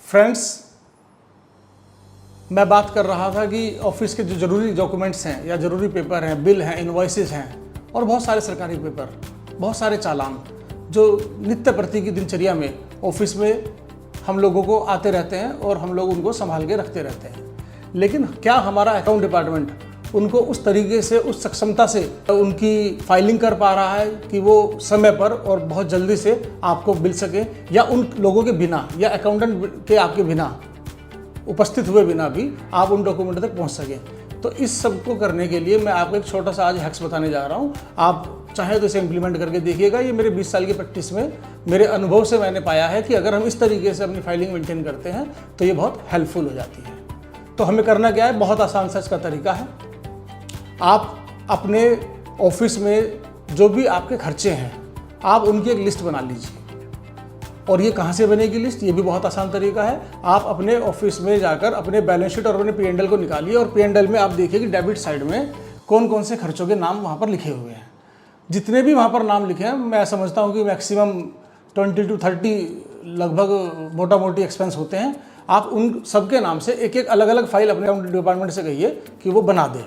Friends, मैं बात कर रहा था कि ऑफिस के जो ज़रूरी डॉक्यूमेंट्स हैं या ज़रूरी पेपर हैं, बिल हैं, इनवॉइसेस हैं और बहुत सारे सरकारी पेपर, बहुत सारे चालान जो नित्य प्रति की दिनचर्या में ऑफिस में हम लोगों को आते रहते हैं और हम लोग उनको संभाल के रखते रहते हैं। लेकिन क्या हमारा अकाउंट डिपार्टमेंट उनको उस तरीके से, उस सक्षमता से उनकी फाइलिंग कर पा रहा है कि वो समय पर और बहुत जल्दी से आपको मिल सके, या उन लोगों के बिना या अकाउंटेंट के आपके बिना उपस्थित हुए बिना भी आप उन डॉक्यूमेंट तक पहुंच सकें। तो इस सब को करने के लिए मैं आपको एक छोटा सा आज हैक्स बताने जा रहा हूं। आप चाहे तो इसे इम्प्लीमेंट करके देखिएगा। ये मेरे 20 साल की प्रैक्टिस में, मेरे अनुभव से मैंने पाया है कि अगर हम इस तरीके से अपनी फाइलिंग मेंटेन करते हैं तो ये बहुत हेल्पफुल हो जाती है। तो हमें करना क्या है, बहुत आसान सा इसका तरीका है। आप अपने ऑफिस में जो भी आपके खर्चे हैं, आप उनकी एक लिस्ट बना लीजिए। और ये कहाँ से बनेगी लिस्ट, ये भी बहुत आसान तरीका है। आप अपने ऑफिस में जाकर अपने बैलेंस शीट और अपने P&L को निकालिए और P&L में आप देखिए कि डेबिट साइड में कौन कौन से खर्चों के नाम वहाँ पर लिखे हुए हैं। जितने भी वहाँ पर नाम लिखे हैं, मैं समझता हूँ कि मैक्सिमम 20 to 30 लगभग मोटा मोटी एक्सपेंस होते हैं। आप उन सबके नाम से एक एक अलग अलग फाइल अपने अकाउंट डिपार्टमेंट से कहिए कि वो बना दे।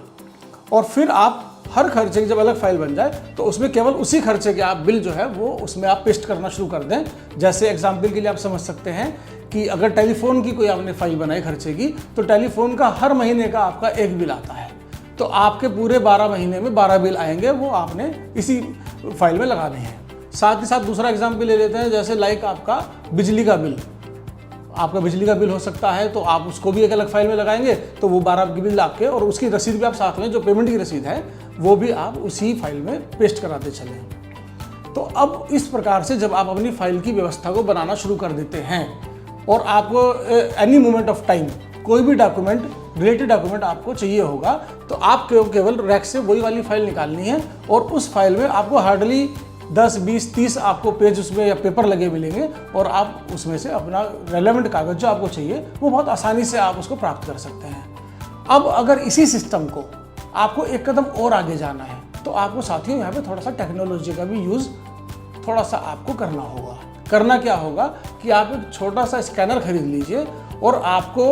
और फिर आप हर खर्चे की जब अलग फाइल बन जाए तो उसमें केवल उसी खर्चे के आप बिल जो है वो उसमें आप पेस्ट करना शुरू कर दें। जैसे एग्जाम्पल के लिए आप समझ सकते हैं कि अगर टेलीफोन की कोई आपने फाइल बनाई खर्चे की, तो टेलीफोन का हर महीने का आपका एक बिल आता है। तो आपके पूरे 12 महीने में 12 बिल आएंगे, वो आपने इसी फाइल में लगाने हैं। साथ ही साथ दूसरा एग्जाम्पल ले लेते हैं, जैसे लाइक आपका बिजली का बिल। आपका बिजली का बिल हो सकता है तो आप उसको भी एक अलग फाइल में लगाएंगे, तो वो 12 की बिल आपके, और उसकी रसीद भी आप साथ में, जो पेमेंट की रसीद है वो भी आप उसी फाइल में पेस्ट कराते चलें। तो अब इस प्रकार से जब आप अपनी फाइल की व्यवस्था को बनाना शुरू कर देते हैं और आपको एनी मोमेंट ऑफ टाइम कोई भी डॉक्यूमेंट, रिलेटेड डॉक्यूमेंट आपको चाहिए होगा, तो आप केवल रैक से वही वाली फाइल निकालनी है और उस फाइल में आपको हार्डली 10, 20, 30 आपको पेज उसमें या पेपर लगे मिलेंगे और आप उसमें से अपना रेलेवेंट कागज जो आपको चाहिए वो बहुत आसानी से आप उसको प्राप्त कर सकते हैं। अब अगर इसी सिस्टम को आपको एक कदम और आगे जाना है तो आपको साथियों यहाँ पे थोड़ा सा टेक्नोलॉजी का भी यूज़ थोड़ा सा आपको करना होगा। करना क्या होगा कि आप एक छोटा सा स्कैनर खरीद लीजिए और आपको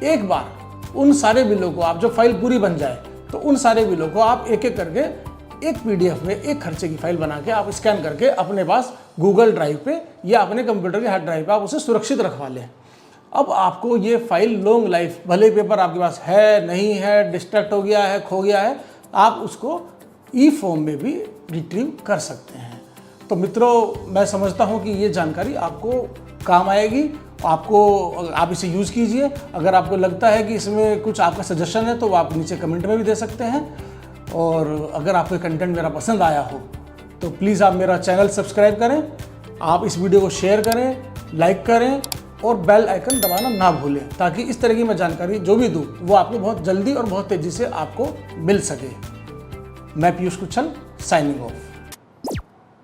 एक बार उन सारे बिलों को, आप जब फाइल पूरी बन जाए तो उन सारे बिलों को आप एक एक करके एक PDF में एक खर्चे की फाइल बना के आप स्कैन करके अपने पास गूगल ड्राइव पे या अपने कंप्यूटर के हार्ड ड्राइव पे आप उसे सुरक्षित रखवा लें। अब आपको ये फाइल लॉन्ग लाइफ, भले पेपर आपके पास है, नहीं है, डिस्ट्रैक्ट हो गया है, खो गया है, आप उसको ई-फॉर्म में भी रिट्रीव कर सकते हैं। तो मित्रों, मैं समझता हूँ कि ये जानकारी आपको काम आएगी। आप इसे यूज़ कीजिए। अगर आपको लगता है कि इसमें कुछ आपका सजेशन है तो आप नीचे कमेंट में भी दे सकते हैं। और अगर आपको कंटेंट मेरा पसंद आया हो तो प्लीज़ आप मेरा चैनल सब्सक्राइब करें, आप इस वीडियो को शेयर करें, लाइक करें और बेल आइकन दबाना ना भूलें, ताकि इस तरह की मैं जानकारी जो भी दूँ वो आपको बहुत जल्दी और बहुत तेज़ी से आपको मिल सके। मैं पीयूष कुच्छल, साइनिंग ऑफ।